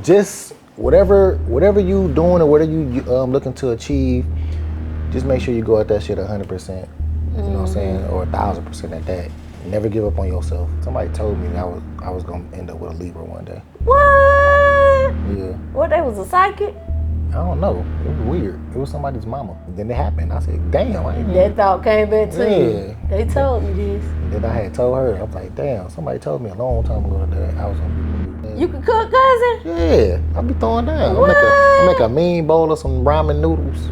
just whatever you doing or whatever you looking to achieve, just make sure you go at that shit 100%. You know what I'm saying, or 1,000% at that. Never give up on yourself. Somebody told me that I was gonna end up with a Libra one day. What? Yeah. What? They was a psychic? I don't know. It was weird. It was somebody's mama. Then it happened. I said, damn. That thought came back to you. They told me this. Then I had told her. I was like, damn. Somebody told me a long time ago that I was gonna be. You can cook, cousin? Yeah, I be throwing down. What? I make a mean bowl of some ramen noodles.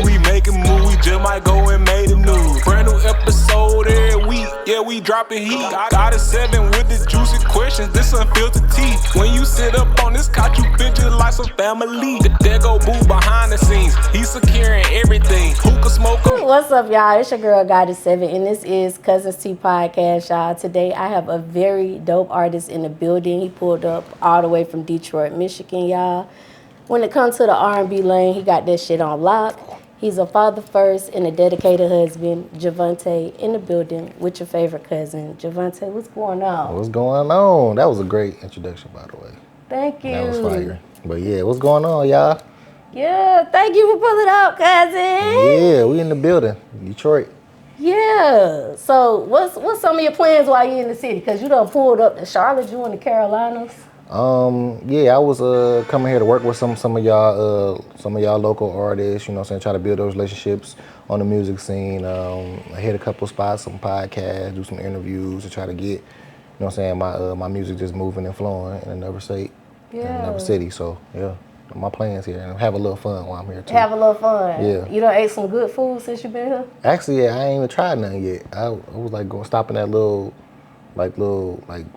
We make a move, we just might go and make the news. Brand new episode every week, yeah, we dropping heat. Got a 7 with the juicy questions, this unfiltered tea. When you sit up on this couch, you feel just like some family. There go Boo behind the scenes, he's securing everything. Hookah smoker. What's up, y'all? It's your girl, Goddess 7, and this is Cuzns Tea Podcast, y'all. Today, I have a very dope artist in the building. He pulled up all the way from Detroit, Michigan, y'all. When it comes to the R&B lane, he got that shit on lock. He's a father first and a dedicated husband. Javante in the building with your favorite cousin. Javante, what's going on? What's going on? That was a great introduction, by the way. Thank you. That was fire. But yeah, what's going on, y'all? Yeah, thank you for pulling up, cousin. Yeah, we in the building, Detroit. Yeah. So what's some of your plans while you're in the city? Because you done pulled up to Charlotte, you in the Carolinas. Yeah, I was coming here to work with some of y'all local artists, you know what I'm saying, try to build those relationships on the music scene. I hit a couple spots, some podcasts, do some interviews to try to get, you know what I'm saying, my music just moving and flowing in another state, in another city. So yeah, my plans here, and have a little fun while I'm here too. Have a little fun. Yeah. You done ate some good food since you been here? Actually, yeah, I ain't even tried nothing yet. I was like stopping at what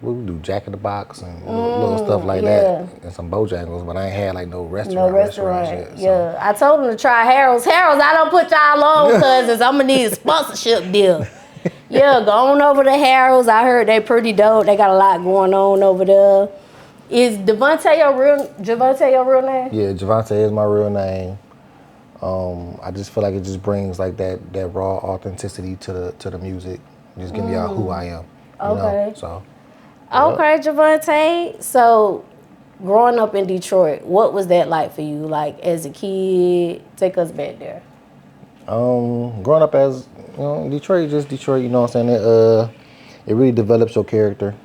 we do, Jack in the Box and little stuff like that, and some Bojangles, but I ain't had like no restaurants yet. So. Yeah, I told him to try Harold's. Harold's, I don't put y'all on, cousins. I'm gonna need a sponsorship deal. Yeah, go on over to Harold's. I heard they pretty dope. They got a lot going on over there. Is Javante your real name? Yeah, Javante is my real name. I just feel like it just brings like that raw authenticity to the music. Just give me out who I am. Okay. So. Okay, Javante. So, growing up in Detroit, what was that like for you? Like as a kid, take us back there. Growing up as Detroit, just Detroit. You know what I'm saying? It really develops your character.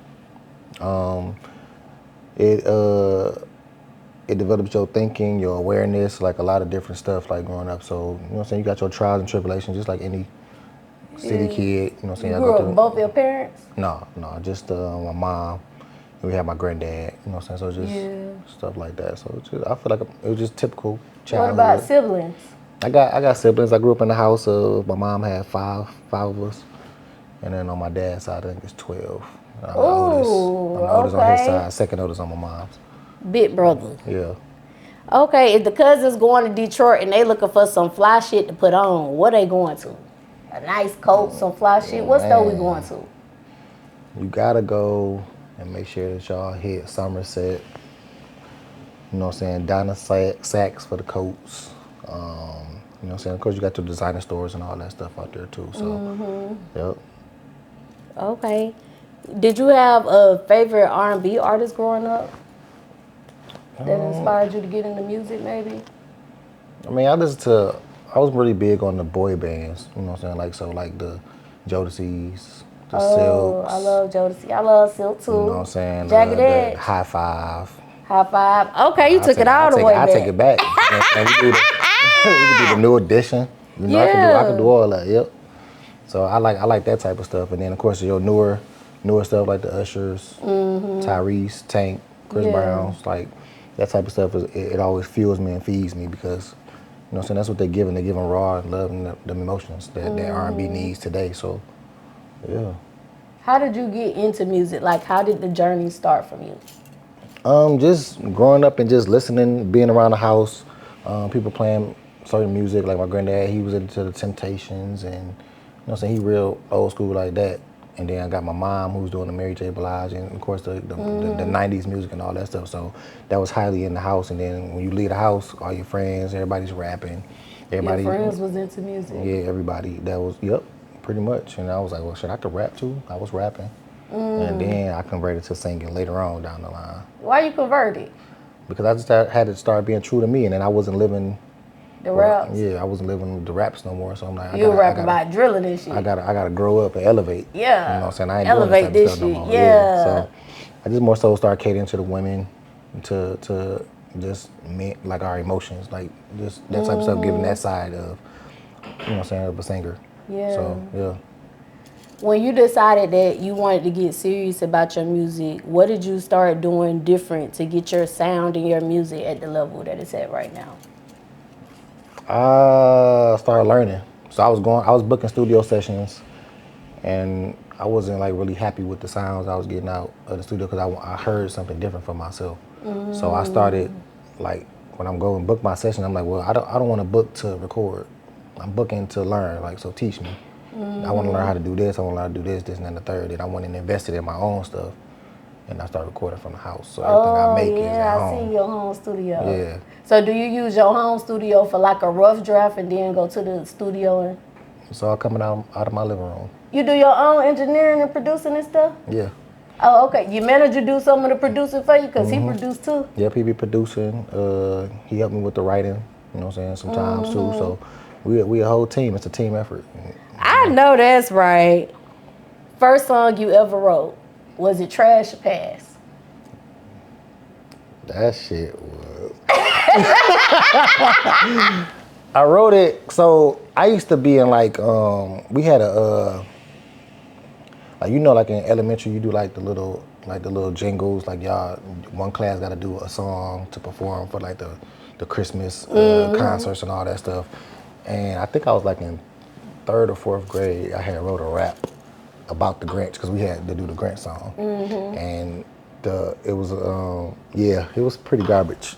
It develops your thinking, your awareness, like a lot of different stuff. Like growing up, so you know what I'm saying. You got your trials and tribulations, just like any city kid, you know what I'm saying? You grew up with both your parents? No, just my mom. And we had my granddad, you know what I'm saying? So just stuff like that. So I feel like it was just typical childhood. What about siblings? I got siblings. I grew up in the house of, my mom had five of us. And then on my dad's side, I think it's 12. I'm the oldest on his side, second oldest on my mom's. Big brother. Yeah. Okay, if the cousins going to Detroit and they looking for some fly shit to put on, what they going to? A nice coat, some fly shit. What store we going to? You gotta go and make sure that y'all hit Somerset. You know what I'm saying? Donna Saks for the coats. You know what I'm saying? Of course, you got the designer stores and all that stuff out there too. So, yep. Okay. Did you have a favorite R&B artist growing up that inspired you to get into music? Maybe. I mean, I was really big on the boy bands, you know what I'm saying? Like the Jodeci's, the Silks. I love Jodeci. I love Silk too. You know what I'm saying? Jagged the High Five. High Five. Okay, you took it all the way back. I take it back. And we can do the new edition. You know, I can do all that. Yep. So I like that type of stuff. And then of course your newer stuff like the Ushers, Tyrese, Tank, Chris Brown's, like that type of stuff. It always fuels me and feeds me because. You know what I'm saying? That's what they're giving. They're giving raw and love and the emotions that R&B needs today. So, yeah. How did you get into music? Like, how did the journey start from you? Just growing up and just listening, being around the house, people playing certain music. Like my granddad, he was into the Temptations and, you know what I'm saying? He real old school like that. And then I got my mom who's doing the Mary J. Blige and of course the 90s music and all that stuff. So that was highly in the house. And then when you leave the house, all your friends, everybody's rapping. Your friends was into music? Yeah, everybody. That was, pretty much. And I was like, well, shit, I could rap too. I was rapping. And then I converted to singing later on down the line. Why you converted? Because I just had to start being true to me, and then I wasn't living The raps? Yeah, I wasn't living the raps no more. So I'm like, You rap about drilling and shit. I gotta grow up and elevate. Yeah. You know what I'm saying? I ain't elevate doing this this type of shit. stuff no more. Yeah. So I just more so start catering to the women, to just like our emotions, like just that type of stuff, giving that side of, you know what I'm saying, of a singer. Yeah. So yeah. When you decided that you wanted to get serious about your music, what did you start doing different to get your sound and your music at the level that it's at right now? I started learning. So I was booking studio sessions, and I wasn't like really happy with the sounds I was getting out of the studio because I heard something different for myself. So I started, like, when I'm going book my session, I'm like, well, I don't want to book to record. I'm booking to learn, like, so teach me. I want to learn how to do this. I want to learn how to do this, and then the third. And I went and invested in my own stuff, and I started recording from the house. So everything I make is at home. I see your home studio. Yeah. So do you use your home studio for like a rough draft and then go to the studio and? It's all coming out of my living room. You do your own engineering and producing and stuff? Yeah. Oh, okay. Your manager do some of the producing for you because he produced too? Yep, he be producing. He helped me with the writing, you know what I'm saying, sometimes too. So we a whole team. It's a team effort. I know that's right. First song you ever wrote, was it Trash or Pass? That shit was... I wrote it, so I used to be in like, we had a, like, you know, like in elementary, you do like the little jingles, like y'all, one class got to do a song to perform for like the Christmas concerts and all that stuff. And I think I was like in 3rd or 4th grade, I had wrote a rap about the Grinch because we had to do the Grinch song. And it was pretty garbage.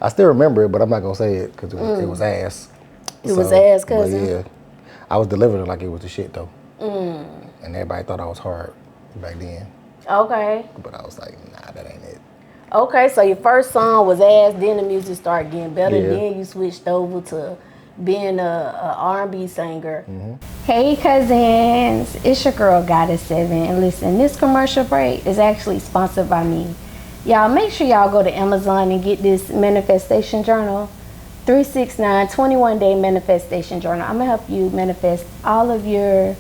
I still remember it, but I'm not gonna say it because it was ass. It was ass, cousin. Yeah, I was delivering it like it was the shit though. And everybody thought I was hard back then. Okay. But I was like, nah, that ain't it. Okay, so your first song was ass, then the music started getting better, Yeah. then you switched over to being a R&B singer. Hey Cuzns, it's your girl Goddess7, and listen, this commercial break is actually sponsored by me. Y'all make sure y'all go to Amazon and get this manifestation journal, 369 21-day manifestation journal. I'm gonna help you manifest all of your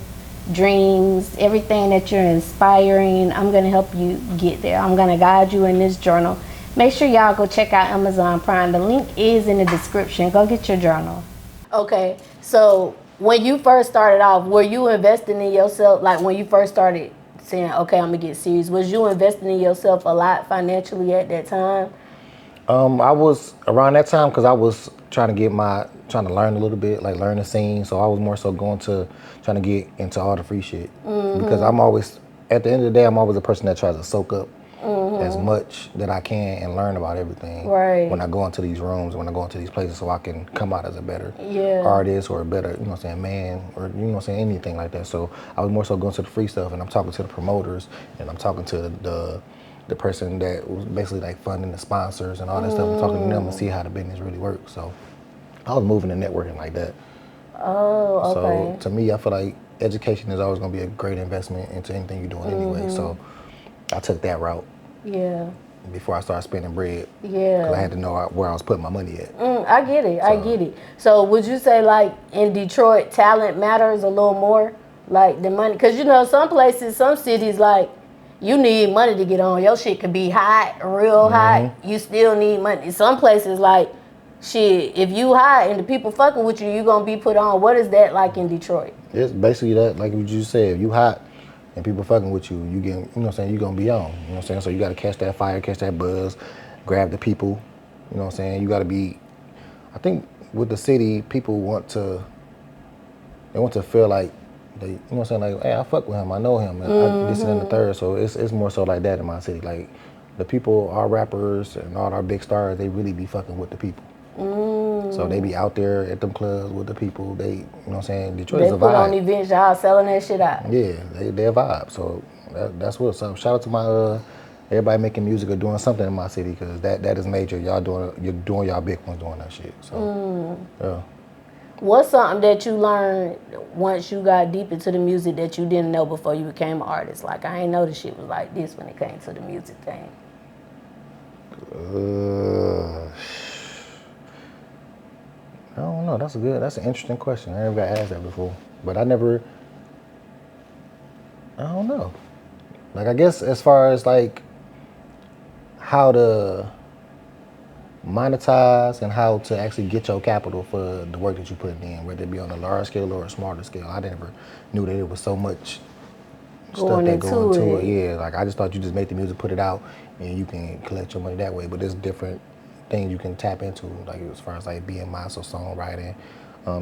dreams, everything that you're inspiring. I'm gonna help you get there. I'm gonna guide you in this journal. Make sure y'all go check out Amazon Prime. The link is in the description. Go get your journal. Okay, so when you first started off, were you investing in yourself? Like when you first started saying, okay, I'm gonna get serious, was you investing in yourself a lot financially at that time? I was around that time because I was trying to learn a little bit, like learn the scene. So I was more so trying to get into all the free shit. Because I'm always, at the end of the day, I'm always a person that tries to soak up as much that I can and learn about everything. Right. When I go into these rooms, when I go into these places, so I can come out as a better Yeah. artist or a better, you know what I'm saying, man, or you know what I'm saying, anything like that. So I was more so going to the free stuff, and I'm talking to the promoters, and I'm talking to the person that was basically like funding the sponsors and all that stuff. I'm talking to them and see how the business really works. So I was moving and networking like that. Oh, okay. So to me, I feel like education is always going to be a great investment into anything you're doing anyway. So I took that route. Yeah. Before I started spending bread. Yeah. Because I had to know where I was putting my money at. I get it. I get it. So would you say like in Detroit, talent matters a little more? Like the money? Because you know, some places, some cities, like you need money to get on. Your shit could be hot, real hot. You still need money. Some places like, shit, if you hot and the people fucking with you, you gonna be put on. What is that like in Detroit? It's basically that, like you just said, if you hot and people fucking with you, you get, you know what I'm saying, you gonna be on. You know what I'm saying? So you gotta catch that fire, catch that buzz, grab the people. You know what I'm saying? You gotta be, I think with the city, people want to feel like they, you know what I'm saying, like, hey, I fuck with him, I know him, and this and the third. So it's more so like that in my city. Like the people, our rappers and all our big stars, they really be fucking with the people. So they be out there at them clubs with the people. They, you know what I'm saying? Detroit is a vibe. They put on events, y'all selling that shit out. Yeah, they're a vibe. So that's what's up. Shout out to my everybody making music or doing something in my city, because that is major. You're doing y'all big ones doing that shit. So yeah. What's something that you learned once you got deep into the music that you didn't know before you became an artist? Like, I ain't know the shit was like this when it came to the music thing. I don't know. That's an interesting question. I never got asked that before. But I don't know. Like, I guess as far as like how to monetize and how to actually get your capital for the work that you put in, whether it be on a large scale or a smaller scale. I never knew that it was so much stuff that go into it. Yeah, like I just thought you just make the music, put it out, and you can collect your money that way. But there's different things you can tap into, like as far as like BMI, so songwriting.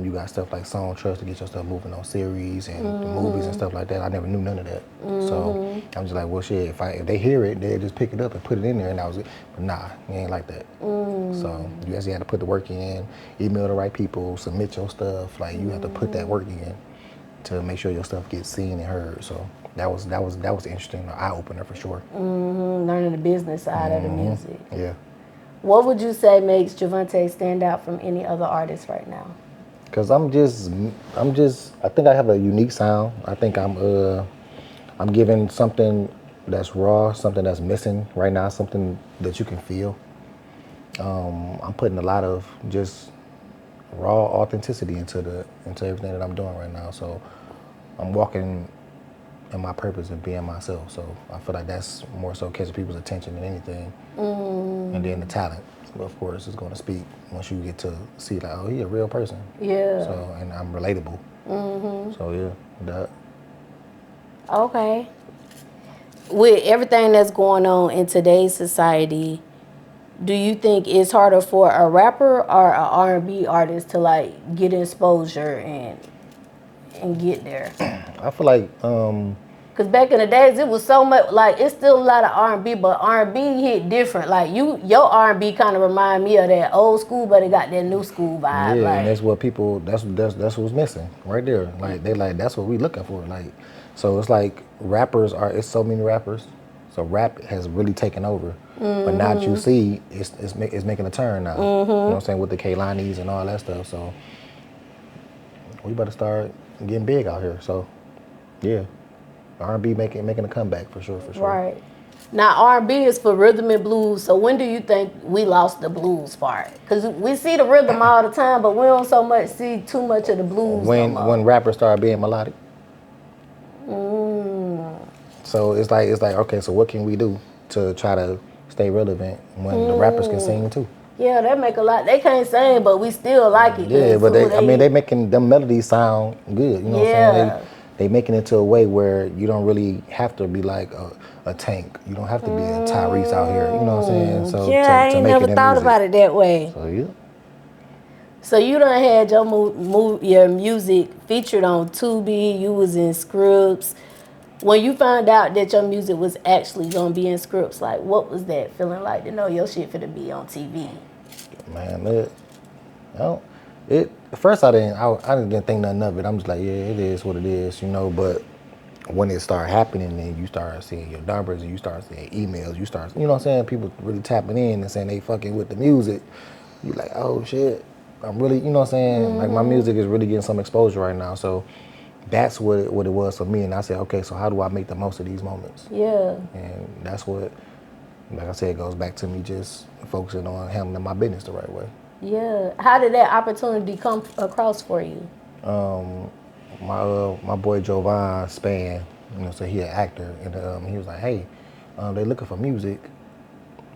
You got stuff like Song Trust to get your stuff moving on series and movies and stuff like that. I never knew none of that. So I'm just like, well, shit, if they hear it, they just pick it up and put it in there, and that was it. But nah, it ain't like that. So you actually had to put the work in, email the right people, submit your stuff. Like you have to put that work in to make sure your stuff gets seen and heard. So that was interesting, an eye opener for sure. Learning the business side of the music. Yeah. What would you say makes Javante stand out from any other artist right now? Cause I think I have a unique sound. I think I'm giving something that's raw, something that's missing right now, something that you can feel. I'm putting a lot of just raw authenticity into everything that I'm doing right now. So I'm walking in my purpose and being myself. So I feel like that's more so catching people's attention than anything. And then the talent, of course, is going to speak once you get to see like, oh, he a real person. Yeah. So, and I'm relatable. So yeah, that. Okay. With everything that's going on in today's society, do you think it's harder for a rapper or an R&B artist to like get exposure and get there? I feel like Cause back in the days it was so much like it's still a lot of R&B, but R&B hit different. Like your R&B kind of remind me of that old school, but it got that new school vibe. Yeah, like, and that's what people that's what's missing right there. Like they like that's what we looking for. Like so it's like it's so many rappers. So rap has really taken over. But now that you see it's making a turn now. You know what I'm saying, with the Kailanis and all that stuff. So we better start getting big out here. So yeah. R&B making a comeback for sure. Right. Now R&B is for rhythm and blues. So when do you think we lost the blues part? Because we see the rhythm all the time, but we don't so much see too much of the blues. When rappers start being melodic. So it's like okay, so what can we do to try to stay relevant when the rappers can sing too? Yeah, that make a lot. They can't sing, but we still like it. Yeah, but they making them melodies sound good. You know what I'm saying? They making it to a way where you don't really have to be like a Tank. You don't have to be a Tyrese out here. You know what I'm saying? So yeah, I ain't never thought about it that way. So yeah. So you done had your music featured on Tubi. You was in scripts. When you found out that your music was actually gonna be in scripts, like what was that feeling like to know your shit finna be on TV? Man, at first I didn't think nothing of it. I'm just like, yeah, it is what it is, you know. But when it started happening, and you start seeing your numbers, and you start seeing emails, you know what I'm saying, people really tapping in and saying they fucking with the music. You like, oh shit, I'm really, you know what I'm saying, like my music is really getting some exposure right now. So that's what it was for me. And I said, okay, so how do I make the most of these moments? Yeah. And that's what, like I said, it goes back to me just focusing on handling my business the right way. Yeah. How did that opportunity come across for you? My boy Javante Span, you know, so he an actor, and he was like, hey, they looking for music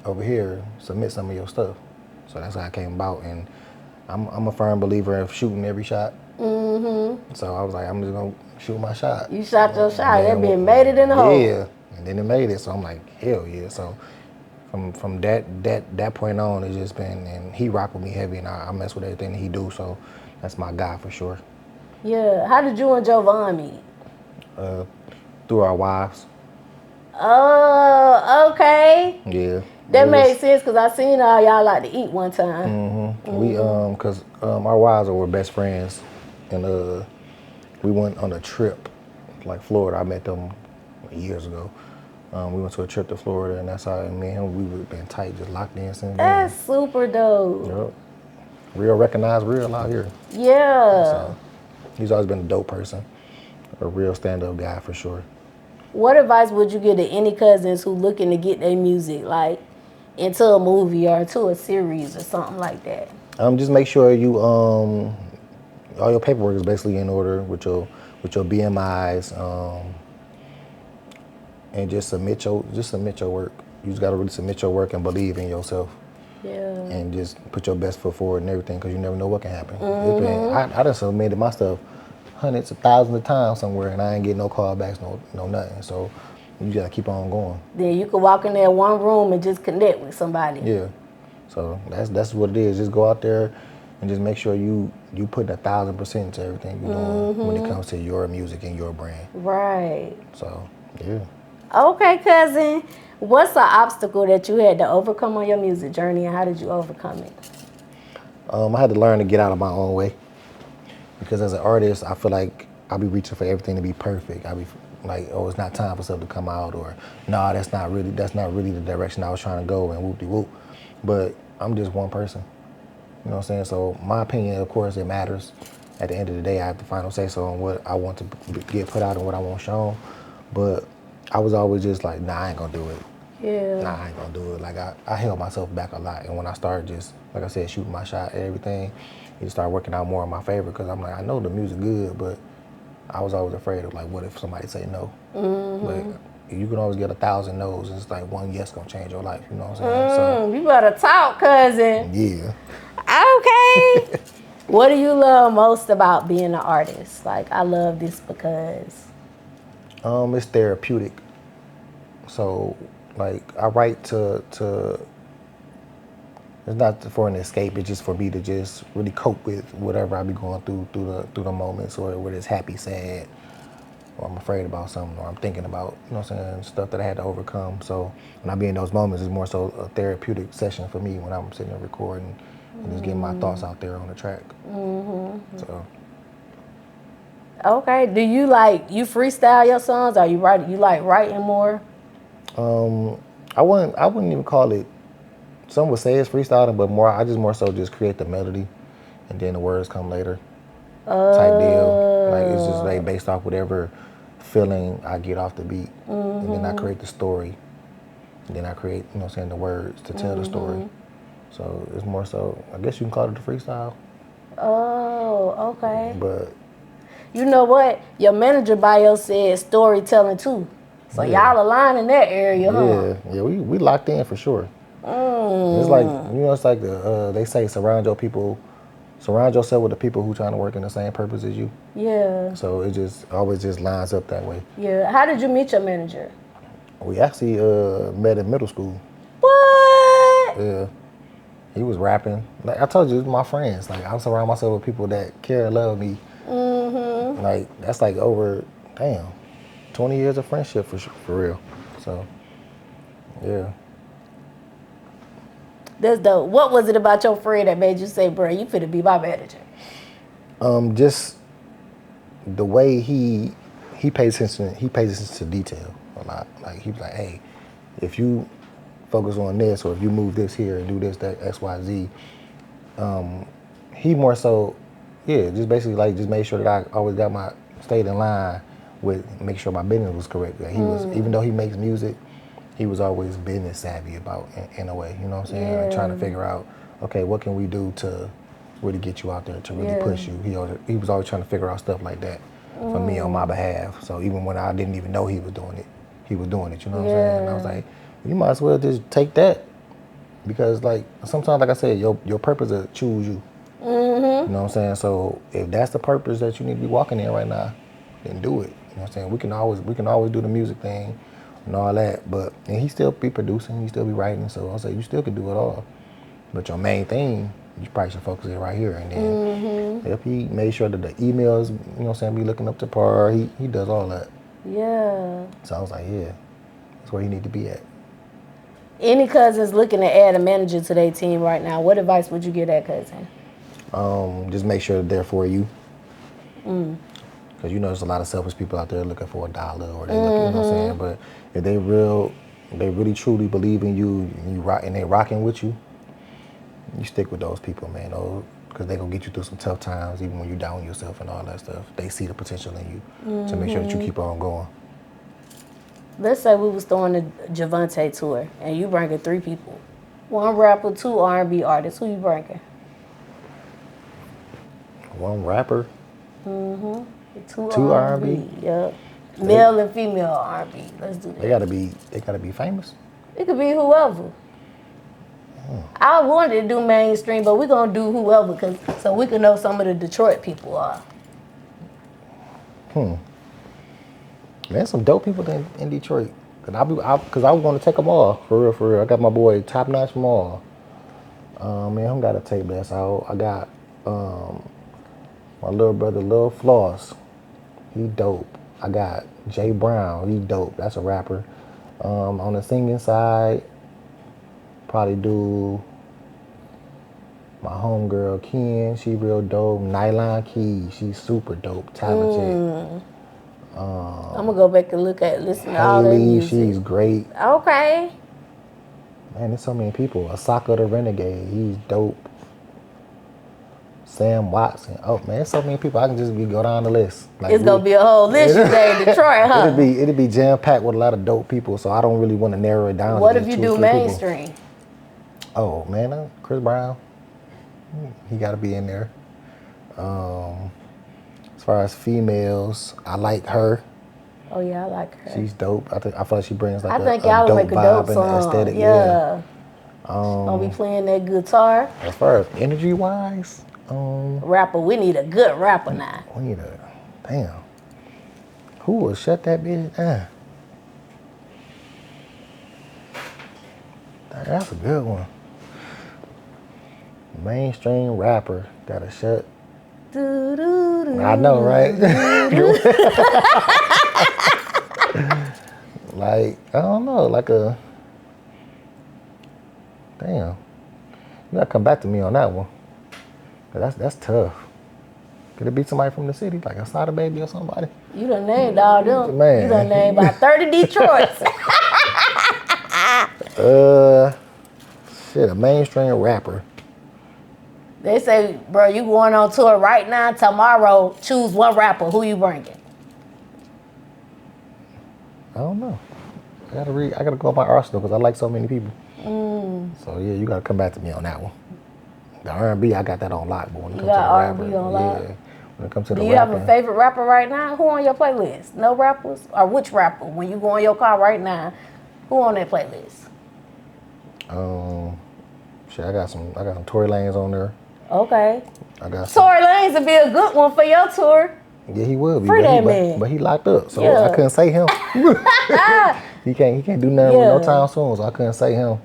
over here. Submit some of your stuff. So that's how it came about, and I'm a firm believer of shooting every shot. So I was like, I'm just gonna shoot my shot. You shot your shot. That bitch made it in the hole. Yeah, and then it made it. So I'm like, hell yeah. So from that point on, it's just been, and he rock with me heavy, and I mess with everything that he do. So that's my guy for sure. Yeah. How did you and Javante meet? Through our wives. Oh, okay. Yeah. That made sense because I seen all y'all like to eat one time. We cause our wives were best friends, and we went on a trip, like Florida. I met them years ago. We went to a trip to Florida, and that's how me and him, we were been tight, just locked in since then. That's super dope. Yep. real recognize real out here. Yeah. So he's always been a dope person, a real stand-up guy for sure. What advice would you give to any cousins who looking to get their music like into a movie or to a series or something like that? Just make sure you all your paperwork is basically in order with your BMIs, and just submit your work. You just gotta really submit your work and believe in yourself. Yeah. And just put your best foot forward and everything, because you never know what can happen. I done submitted my stuff hundreds of thousands of times somewhere, and I ain't getting no callbacks, no nothing. So you gotta keep on going. Then you could walk in there one room and just connect with somebody. Yeah. So that's what it is. Just go out there and just make sure you put 1,000% into everything you're doing when it comes to your music and your brand. Right. So yeah. Okay, cousin. What's an obstacle that you had to overcome on your music journey, and how did you overcome it? I had to learn to get out of my own way, because as an artist, I feel like I be reaching for everything to be perfect. I be like, oh, it's not time for stuff to come out, or no, that's not really the direction I was trying to go, and whoop-de-whoop. But I'm just one person. You know what I'm saying? So my opinion, of course, it matters. At the end of the day, I have the final say so on what I want to get put out and what I want shown. But I was always just like, nah, I ain't gonna do it. Yeah. Nah, I ain't gonna do it. Like I held myself back a lot, and when I started just, like I said, shooting my shot and everything, it started working out more in my favor, because I'm like, I know the music good, but I was always afraid of like, what if somebody say no? But you can always get 1,000 no's, and it's like one yes gonna change your life. You know what I'm saying? You better talk, cousin. So yeah. Okay. What do you love most about being an artist? Like, I love this because. It's therapeutic. So, like, I write to it's not for an escape. It's just for me to just really cope with whatever I be going through the moments, or whether it's happy, sad, or I'm afraid about something, or I'm thinking about, you know what I'm saying, stuff that I had to overcome. So when I be in those moments, it's more so a therapeutic session for me when I'm sitting there recording and just getting my thoughts out there on the track. So. Okay. Do you you freestyle your songs, or you like writing more? I wouldn't even call it. Some would say it's freestyling, but I just more so just create the melody, and then the words come later. Type deal. Like, it's just like based off whatever feeling I get off the beat, and then I create the story, and then I create, you know what I'm saying, the words to tell the story. So it's more so, I guess you can call it a freestyle. Oh, okay. But you know what? Your manager bio said storytelling too. So y'all align in that area, huh? Yeah, we locked in for sure. It's like, you know, it's like they say surround yourself with the people who trying to work in the same purpose as you. Yeah. So it just always just lines up that way. Yeah. How did you meet your manager? We actually met in middle school. What? Yeah. He was rapping. Like I told you, it's my friends. Like, I surround myself with people that care and love me. Like, that's like over 20 years of friendship for real. So yeah. That's dope. What was it about your friend that made you say, bro, you finna be my manager? Just the way he pays attention to detail a lot. Like, he was like, hey, if you focus on this, or if you move this here and do this, that, X, Y, Z, he more so, just basically like just made sure that I always stayed in line with, make sure my business was correct. That he was, even though he makes music, he was always business savvy about, in a way, you know what I'm saying? Like, trying to figure out, okay, what can we do to really get you out there, to really push you? He was always trying to figure out stuff like that for me on my behalf. So even when I didn't even know he was doing it, you know what I'm saying? And I was like, you might as well just take that, because like sometimes, like I said, your purpose is to choose you. You know what I'm saying? So if that's the purpose that you need to be walking in right now, then do it. You know what I'm saying? We can always do the music thing and all that, and he still be producing, he still be writing. So I say you still can do it all, but your main thing, you probably should focus it right here. And then if he made sure that the emails, you know what I'm saying, be looking up to par, he does all that. Yeah. So I was like, that's where you need to be at. Any cousins looking to add a manager to their team right now, what advice would you give that cousin? Just make sure they're there for you. Because you know there's a lot of selfish people out there looking for $1, or they looking, you know what I'm saying? But if they really truly believe in you, and they rocking with you, you stick with those people, man. because they gonna get you through some tough times, even when you down yourself and all that stuff. They see the potential in you to make sure that you keep on going. Let's say we was throwing a Javante tour, and you bringing 3 people. 1 rapper, 2 R&B artists. Who you bringing? 1 rapper. 2 2 R&B? Yep. Male and female R&B. Let's do that. They gotta be famous. It could be whoever. I wanted to do mainstream, but we're gonna do whoever, so we can know some of the Detroit people are. Man, some dope people in Detroit. Cause I was gonna take them all for real. I got my boy Top Notch Mall. Man, I'm gotta take this out. I got my little brother Lil Floss. He dope. I got Jay Brown. He dope. That's a rapper. On the singing side, probably do my homegirl Ken. She real dope. Nylon Key. She's super dope. Talented. I'm gonna go back and listen to all their Haley, music. she's great. Okay. Man, there's so many people. Asaka the Renegade, he's dope. Sam Watson. Oh man, there's so many people. I can just go down the list. Like, It's gonna be a whole list today in Detroit, huh? It'd be jam packed with a lot of dope people. So I don't really want to narrow it down. What to if you just 2 do or 3 people. mainstream? Oh man, Chris Brown. He got to be in there. As far as females, I like her. Oh yeah, I like her. She's dope. I feel like she brings like I think a y'all dope would make a vibe dope and song. aesthetic. Yeah. Gonna be playing that guitar. As far as energy wise, Rapper, we need a good rapper now. we need a damn. Who will shut that bitch down? That's a good one. Mainstream rapper that'll shut. I know, right? Like, I don't know, like a damn. You gotta come back to me on that one. That's tough. Could it be somebody from the city, like a Sada Baby or somebody? You done named all them. Man. You done named about 30 Detroits. Shit, a mainstream rapper. They say, bro, you going on tour right now, tomorrow, choose 1 rapper. Who you bringing? I don't know. I gotta go on my arsenal because I like so many people. So yeah, you gotta come back to me on that one. The R&B, I got that on lock, but when it comes to the R&B rapper, on lock? yeah. When it comes to the Do you have a favorite rapper right now? Who on your playlist? No rappers? Or which rapper? When you go in your car right now, who on that playlist? Shit, I got some Tory Lanez on there. Okay. I got some. Tory Lanez would be a good one for your tour. Yeah, he will be. Free that man. But he locked up, so Yeah. I couldn't say him. He can't do nothing with no Yeah. time soon, so I couldn't say him.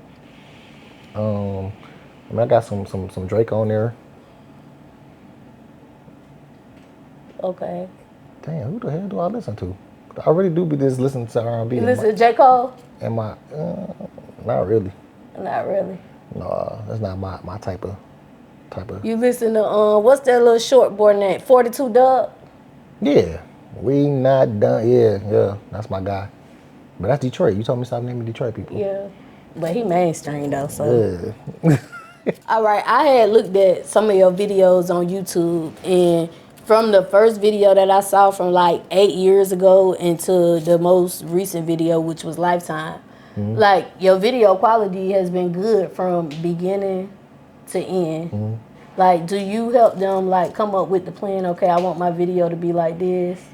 I mean, I got some Drake on there. Okay. Damn, who the hell do I listen to? I really do be just listening to R&B. You listen to J. Cole? Not really. Not really. No, that's not my type of. You listen to, what's that little short boy name? 42 Dub? Yeah, we not done. Yeah, that's my guy. But that's Detroit. You told me to stop naming Detroit people. Yeah. But he mainstream though, so. Yeah. All right, I had looked at some of your videos on YouTube, and from the first video that I saw from like 8 years ago into the most recent video, which was Lifetime, like your video quality has been good from beginning to end. Like, do you help them like come up with the plan? Okay, I want my video to be like this.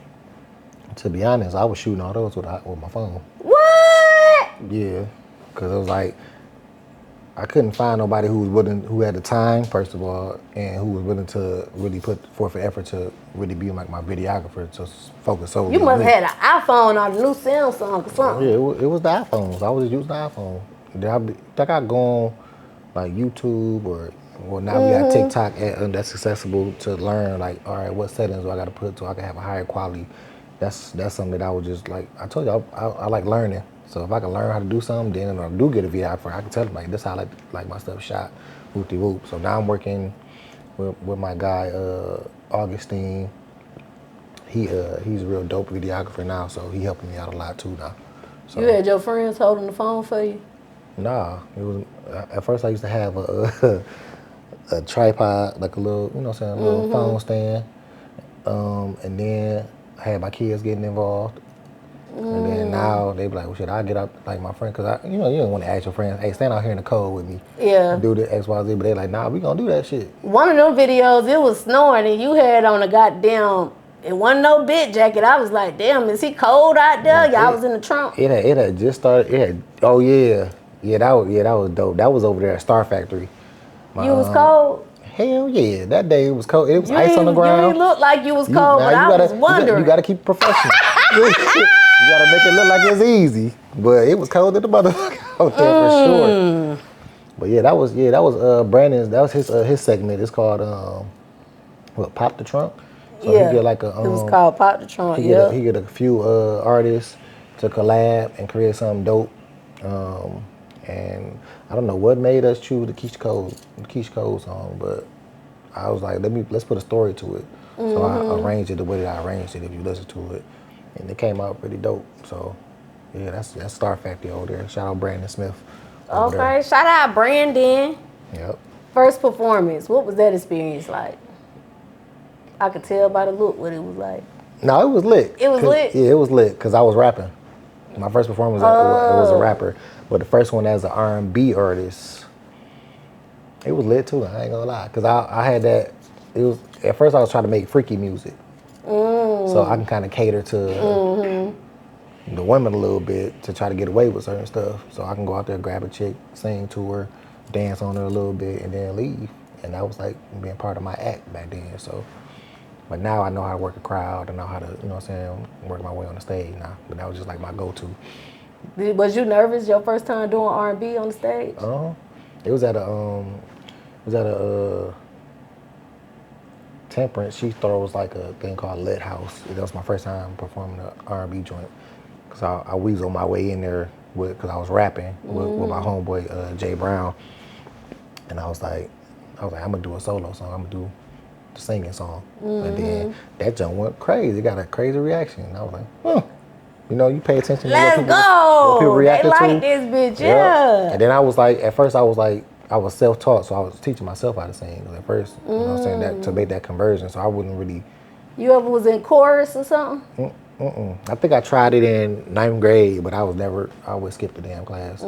To be honest, I was shooting all those with my phone. What? Yeah, because it was like I couldn't find nobody who had the time, first of all, and who was willing to really put forth an effort to really be like my videographer to focus solely. You on must me. have had an iPhone or a new Samsung or something. Yeah, it was the iPhones. I was just using the iPhone. Then I go on like YouTube or now we got TikTok that's accessible to learn like, all right, what settings do I got to put so I can have a higher quality. That's something that I was just like, I told you, I like learning. So if I can learn how to do something, then when I do get a videographer, I can tell them like, this how I like my stuff shot, whoop-de-whoop. So now I'm working with my guy, Augustine. He's a real dope videographer now, so he helping me out a lot too now. So, You had your friends holding the phone for you? Nah, it was at first I used to have a a tripod, like a little, you know what I'm saying, a little phone stand. And then I had my kids getting involved. And then now they be like, well, shit, I'll get up like my friend, because you don't want to ask your friends, hey, stand out here in the cold with me. Yeah. Do the X, Y, Z, but they like, nah, we gonna do that shit. One of them videos, it was snowing and you had on a goddamn, it wasn't no bit jacket. I was like, damn, is he cold out there? Y'all was in the trunk. It had just started. Oh yeah, that was dope. That was over there at Star Factory. You was cold? Hell yeah, that day it was cold. It was ice on the ground. You didn't look like you was cold, but I was wondering. You gotta keep it professional. You gotta make it look like it's easy, but it was cold at the motherfucker out there for sure. But yeah, that was Brandon's. That was his segment. It's called Pop the Trunk. So yeah, he get like it was called Pop the Trunk. He get a few artists to collab and create something dope. And I don't know what made us choose the Keisha Cole song, but I was like, let's put a story to it. So I arranged it the way that I arranged it. If you listen to it, and it came out pretty dope. So yeah, that's Star Factory over there. Shout out Brandon Smith. Okay, shout out Brandon. Yep. First performance, what was that experience like? I could tell by the look what it was like. No, it was lit. It was lit? Yeah, it was lit because I was rapping. My first performance was a rapper, but the first one as an R&B artist, it was lit too. I ain't gonna lie, because I had that. It was at first I was trying to make freaky music, so I can kind of cater to the women a little bit to try to get away with certain stuff. So I can go out there, grab a chick, sing to her, dance on her a little bit, and then leave. And that was like being part of my act back then. So. But now I know how to work a crowd. I know how to, you know what I'm saying, work my way on the stage now. But that was just like my go-to. Was you nervous your first time doing R&B on the stage? It was at a Temperance. She throws like a thing called Lit House. That was my first time performing an R&B joint. Cause I weaseled my way in there because I was rapping with my homeboy Jay Brown, and I was like, I'm gonna do a solo song. I'm gonna do the singing song. And then that jump went crazy. It got a crazy reaction. And I was like, you pay attention to what people reacted to. They like this bitch, yeah. And then I was like, at first I was self-taught, so I was teaching myself how to sing. At first, you know what I'm saying, that to make that conversion. So I wouldn't really. You ever was in chorus or something? I think I tried it in 9th grade, but I always skipped the damn class.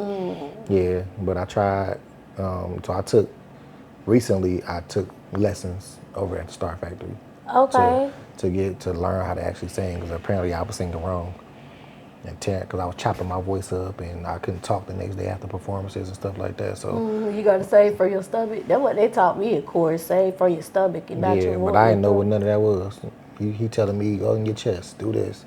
Yeah, but I tried. So recently I took lessons over at the Star Factory. Okay. To learn how to actually sing, because apparently I was singing wrong. And because I was chopping my voice up and I couldn't talk the next day after performances and stuff like that. So you got to save for your stomach. That's what they taught me, of course. Save for your stomach and not your voice. Yeah, but I didn't know what none of that was. He telling me, go in your chest, do this.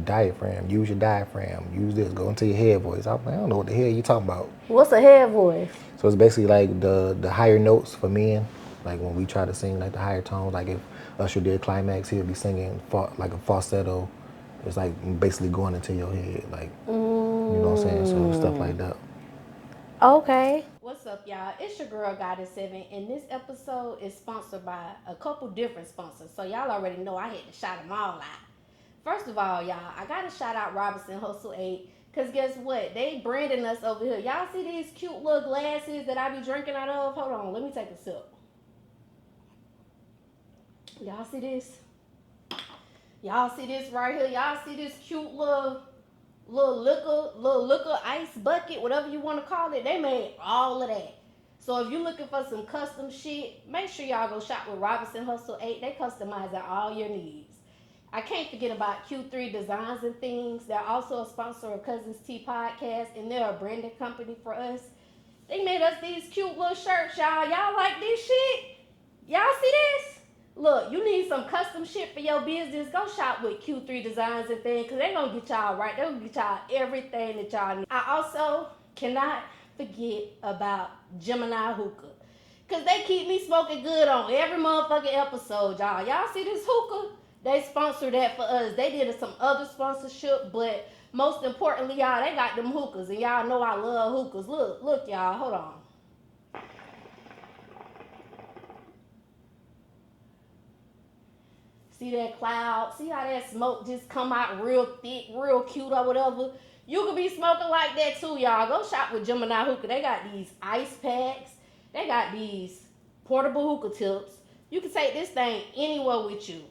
Diaphragm, use your diaphragm, use this, go into your head voice. I'm like, I don't know what the hell you talking about. What's a head voice? So it's basically like the higher notes for men. Like when we try to sing like the higher tones, like if Usher did Climax, he'll be singing like a falsetto. It's like basically going into your head, like, you know what I'm saying? So stuff like that. Okay. What's up, y'all? It's your girl, Goddess 7, and this episode is sponsored by a couple different sponsors. So y'all already know I had to shout them all out. First of all, y'all, I got to shout out Robinson Hustle 8, because guess what? They branding us over here. Y'all see these cute little glasses that I be drinking out of? Hold on, let me take a sip. Y'all see this? Y'all see this right here? Y'all see this cute little liquor ice bucket, whatever you want to call it? They made all of that. So if you're looking for some custom shit, make sure y'all go shop with Robinson Hustle 8. They customize all your needs. I can't forget about Q3 Designs and Things. They're also a sponsor of Cuzns Tea Podcast, and they're a branding company for us. They made us these cute little shirts, y'all. Y'all like this shit? Y'all see this? Look, you need some custom shit for your business, go shop with Q3 Designs and Things, because they're going to get y'all right. They're going to get y'all everything that y'all need. I also cannot forget about Gemini Hookah, because they keep me smoking good on every motherfucking episode, y'all. Y'all see this hookah? They sponsored that for us. They did some other sponsorship, but most importantly, y'all, they got them hookahs, and y'all know I love hookahs. Look, y'all, hold on. See that cloud? See how that smoke just come out real thick, real cute or whatever? You could be smoking like that too, y'all. Go shop with Gemini Hookah. They got these ice packs. They got these portable hookah tips. You can take this thing anywhere with you.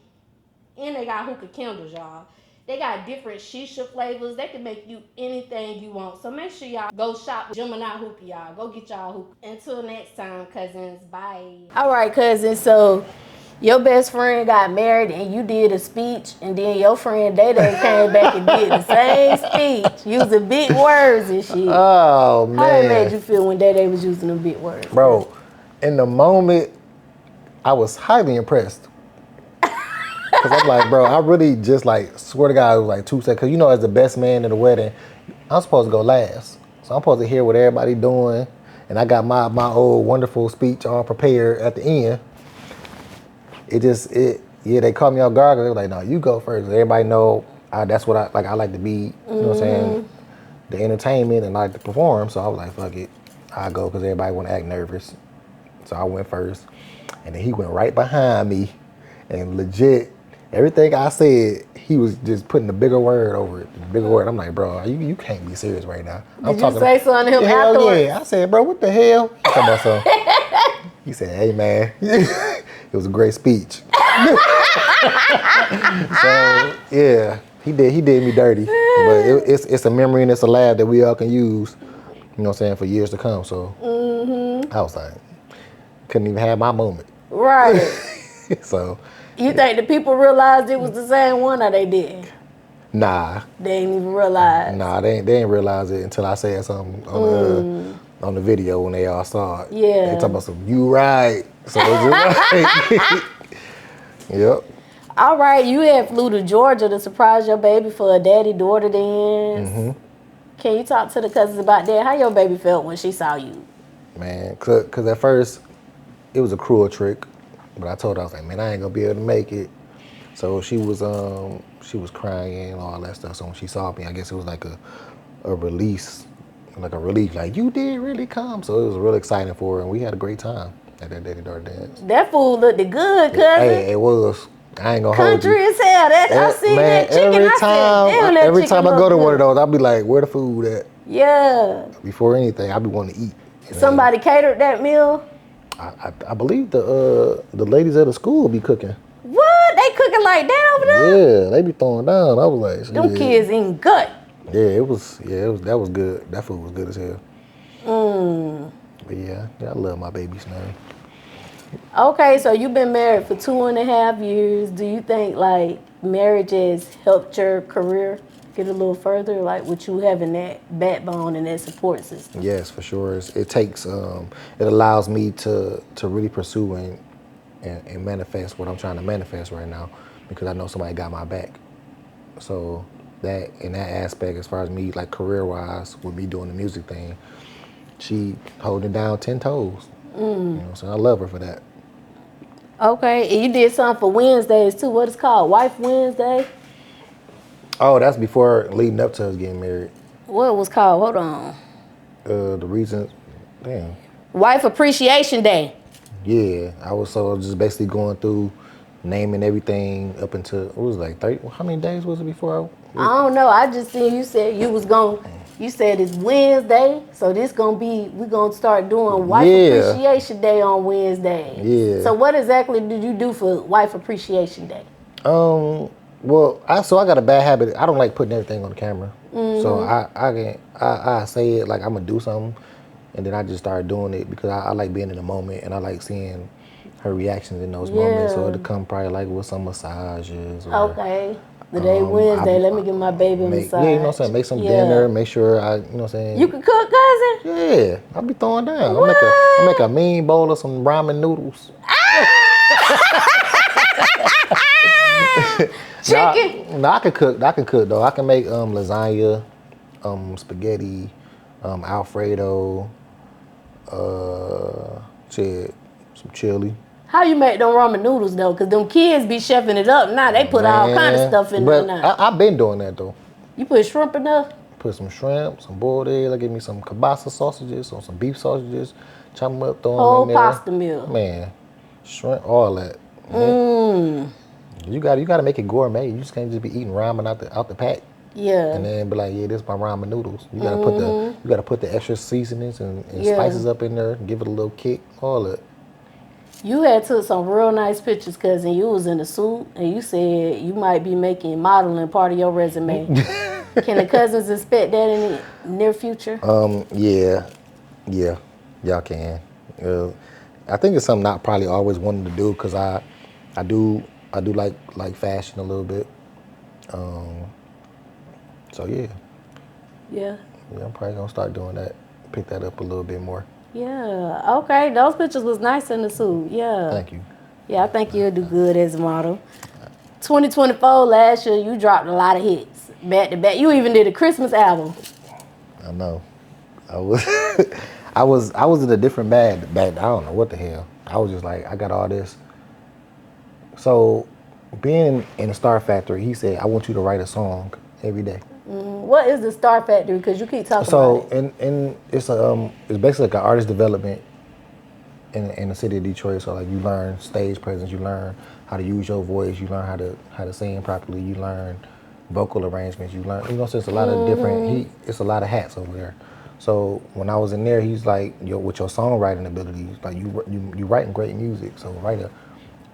And they got hookah candles, y'all. They got different shisha flavors. They can make you anything you want. So make sure y'all go shop with Gemini Hookah, y'all. Go get y'all hookah. Until next time, cousins. Bye. All right, cousins. So your best friend got married and you did a speech, and then your friend Day came back and did the same speech using big words and shit. Oh, man. How that made you feel when Day was using them big words? Bro, in the moment, I was highly impressed. Because I'm like, bro, I really just like, swear to God, it was like 2 seconds. Because you know, as the best man in the wedding, I'm supposed to go last. So I'm supposed to hear what everybody doing. And I got my old wonderful speech all prepared at the end. They caught me off guard. They were like, no, you go first. Everybody know that's what I like to be, you know what I'm saying? The entertainment and I like to perform. So I was like, fuck it, I'll go because everybody want to act nervous. So I went first. And then he went right behind me and legit, everything I said, he was just putting the bigger word over it. The bigger word. I'm like, bro, you can't be serious right now. Did you say something to him hell afterwards? Yeah. I said, bro, what the hell? He talking about something. He said, hey, man, it was a great speech. So, yeah, he did me dirty. But it's a memory and it's a laugh that we all can use, you know what I'm saying, for years to come. So I was like, couldn't even have my moment. Right. So. You think the people realized it was the same one or they didn't? Nah. They didn't even realize? Nah, they didn't realize it until I said something on the video when they all saw it. Yeah. They talking about some, you right. So it's right. Yep. All right, you had flew to Georgia to surprise your baby for a daddy-daughter dance. Mm-hmm. Can you talk to the cousins about that? How your baby felt when she saw you? Man, cause at first it was a cruel trick, but I told her, I was like, man, I ain't gonna be able to make it. So she was crying and all that stuff. So when she saw me, I guess it was like a release, like a relief, like you did really come. So it was really exciting for her, and we had a great time at that daddy-daughter dance. That food looked good, cousin. Hey, it was. I ain't gonna hold you. Country as hell. I seen man, that chicken. Every time I go to one of those, I'll be like, where the food at? Yeah. Before anything, I'll be wanting to eat. Somebody catered that meal? I believe the ladies at the school be cooking. What? They cooking like that over there? Yeah, they be throwing down. I was like, them kids eating gut. Yeah, that was good. That food was good as hell. But yeah, I love my babies, man. Okay, so you've been married for 2.5 years. Do you think like marriage has helped your career get a little further, like with you having that backbone and that support system? Yes, for sure. It takes it allows me to really pursue and manifest what I'm trying to manifest right now, because I know somebody got my back. So that in that aspect, as far as me like career wise, with me doing the music thing, she holding it down 10 toes. You know, so I love her for that. Okay, and you did something for Wednesdays too. What is it called? Wife Wednesday? Oh, that's before leading up to us getting married. What was called? Hold on. The reason, damn. Wife Appreciation Day. Yeah, I was just basically going through naming everything up until, it was like 30, how many days was it before? I don't know. I just seen you said you said it's Wednesday, so we're gonna start doing Wife Appreciation Day on Wednesday. Yeah. So what exactly did you do for Wife Appreciation Day? Well, I got a bad habit. I don't like putting everything on the camera. So I say it like I'm gonna do something, and then I just start doing it because I like being in the moment, and I like seeing her reactions in those moments. So it'll come probably like with some massages. Or, okay. The day Wednesday, let me give my baby a massage. Yeah, you know what I'm saying? Make some dinner, make sure you know what I'm saying? You can cook, cousin? Yeah, I'll be throwing down. What? I make a mean bowl of some ramen noodles. Chicken? No, I can cook though. I can make lasagna, spaghetti, Alfredo, some chili. How you make them ramen noodles though? Cause them kids be chefing it up now. They put all kind of stuff in there now. I've been doing that though. You put shrimp in there? Put some shrimp, some boiled eggs. I give me some kielbasa sausages or some beef sausages. Chop them up, throw them in there. Whole pasta meal. Man, shrimp, all that. You gotta make it gourmet. You just can't just be eating ramen out the pack. Yeah. And then be like, yeah, this is my ramen noodles. You gotta put the extra seasonings and spices up in there, give it a little kick, all that. You had took some real nice pictures, cousin. You was in a suit, and you said you might be making modeling part of your resume. Can the cousins expect that in the near future? Yeah, y'all can. I think it's something I probably always wanted to do because I do like fashion a little bit. So yeah, Yeah. I'm probably gonna start doing that. Pick that up a little bit more. Yeah. Okay. Those pictures was nice in the suit. Yeah. Thank you. Yeah, I think you'll do good as a model. 2024, last year, you dropped a lot of hits back to back. You even did a Christmas album. I know. I was I was in a different bag back. I don't know what the hell. I was just like, I got all this. So being in the Star Factory, he said, I want you to write a song every day. What is the Star Factory? Because you keep talking So about it. and it's basically like an artist development in the city of Detroit. So like you learn stage presence, you learn how to use your voice, you learn how to sing properly, you learn vocal arrangements, you learn, so it's a lot of different, it's a lot of hats over there. So when I was in there, he's like, with your songwriting abilities, like you writing great music, so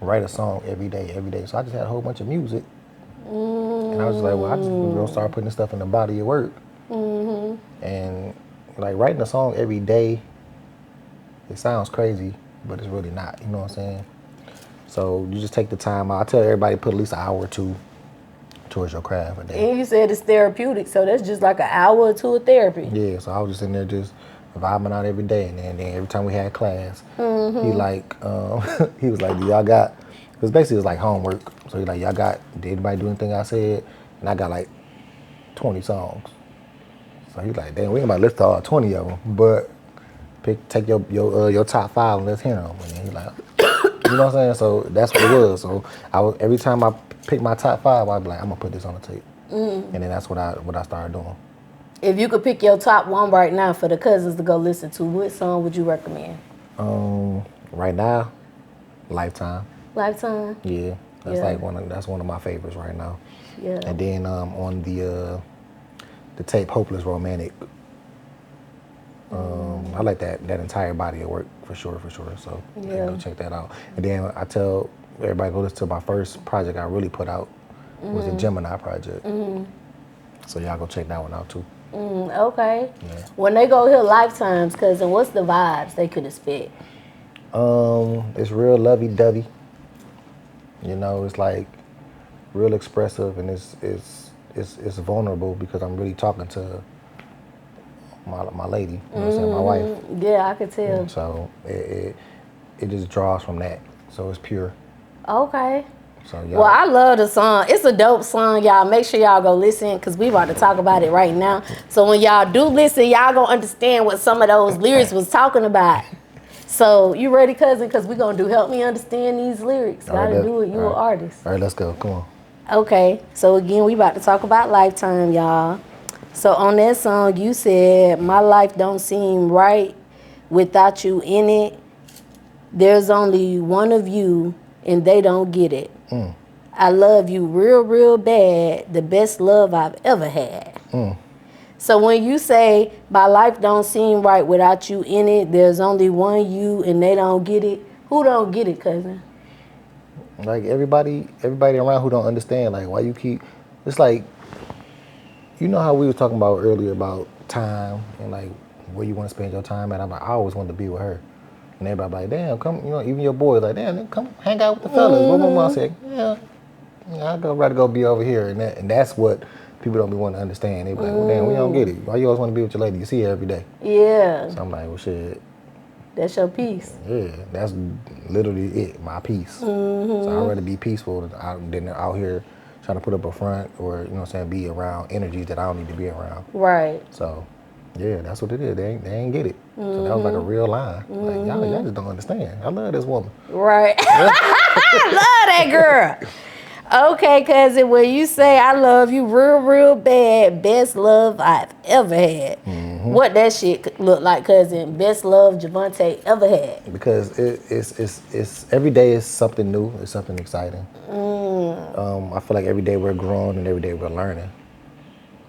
write a song every day. So I just had a whole bunch of music, and I was just like, well, I just gonna start putting this stuff in the body of work, and like writing a song every day. It sounds crazy, but it's really not. You know what I'm saying? So you just take the time out. I tell everybody put at least an hour or two towards your craft a day. And you said it's therapeutic, so that's just like an hour or two of therapy. Yeah, so I was just in there just vibing out every day, and then every time we had class, he like he was like, "Do y'all got?" Because basically it was like homework. So he like, "Y'all got? Did anybody do anything I said?" And I got like 20 songs. So he's like, "Damn, we ain't about to list all 20 of them, but take your top 5 and let's hear them." And then he like, you know what I'm saying? So that's what it was. So every time I pick my top 5, I'd be like, I'm gonna put this on the tape, and then that's what I started doing. If you could pick your top one right now for the cousins to go listen to, what song would you recommend? Right now, Lifetime. Lifetime? Yeah, that's Yeah. like one of my favorites right now. Yeah. And then on the tape, Hopeless Romantic. I like that entire body of work for sure. So Yeah. go check that out. And then I tell everybody go listen to my first project I really put out was the Gemini project. So y'all go check that one out too. Okay. Yeah. When they go hear Lifetimes, cousin, what's the vibes they could expect? It's real lovey-dovey. You know, it's like real expressive, and it's vulnerable because I'm really talking to my lady, you know what I'm saying, my wife. Yeah, I could tell. So it just draws from that. So it's pure. Okay. So y'all, Well, I love the song. It's a dope song, y'all. Make sure y'all go listen because we about to talk about it right now. So when y'all do listen, y'all gonna understand what some of those lyrics was talking about. So you ready, cousin? Because we gonna do Help Me Understand These Lyrics. All right, Gotta do it. You an artist. All right, let's go. Come on. Okay. So again, we about to talk about Lifetime, y'all. So on that song, you said, my life don't seem right without you in it. There's only one of you, and they don't get it. I love you real, real bad. The best love I've ever had. So when you say, my life don't seem right without you in it, there's only one you, and they don't get it. Who don't get it, cousin? Like everybody around who don't understand, like why you keep, it's like, you know how we were talking about earlier about time and like where you want to spend your time at. I'm like, I always wanted to be with her. And everybody like, damn, come, you know, even your boys like, damn, come hang out with the fellas. What my mom said, yeah, I'd rather go be over here. And that's what people don't be wanting to understand. They be like, well, damn, we don't get it. Why you always want to be with your lady? You see her every day. Yeah. So I'm like, well, shit. That's your piece. Yeah, that's literally it, my piece. So I'd rather be peaceful than out here trying to put up a front or, you know what I'm saying, be around energies that I don't need to be around. Right. So, yeah, that's what it is. They ain't get it. So that was like a real line. Like, y'all just don't understand. I love this woman. Right. I love that girl. Okay, cousin, when you say I love you real, real bad, best love I've ever had. What that shit look like, cousin? Best love Javante ever had. Because it's every day is something new. It's something exciting. I feel like every day we're growing and every day we're learning.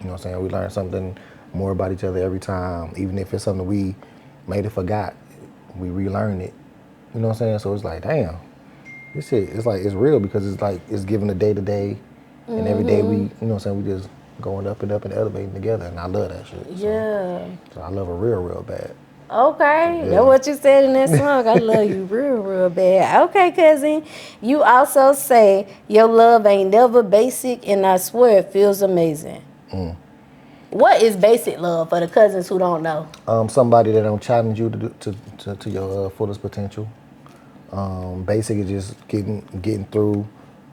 You know what I'm saying? We learn something more about each other every time. Even if it's something we may have forgot, we relearn it. You know what I'm saying? So it's like, damn, this shit, it's like, it's real because it's like, it's giving the day to day. And every day we, you know what I'm saying, we just going up and elevating together. And I love that shit. So I love her real bad. Okay, Yeah. that's what you said in that song. I love you real bad. Okay, cousin. You also say your love ain't never basic, and I swear it feels amazing. What is basic love for the cousins who don't know? Somebody that don't challenge you to your fullest potential. Basic is just getting through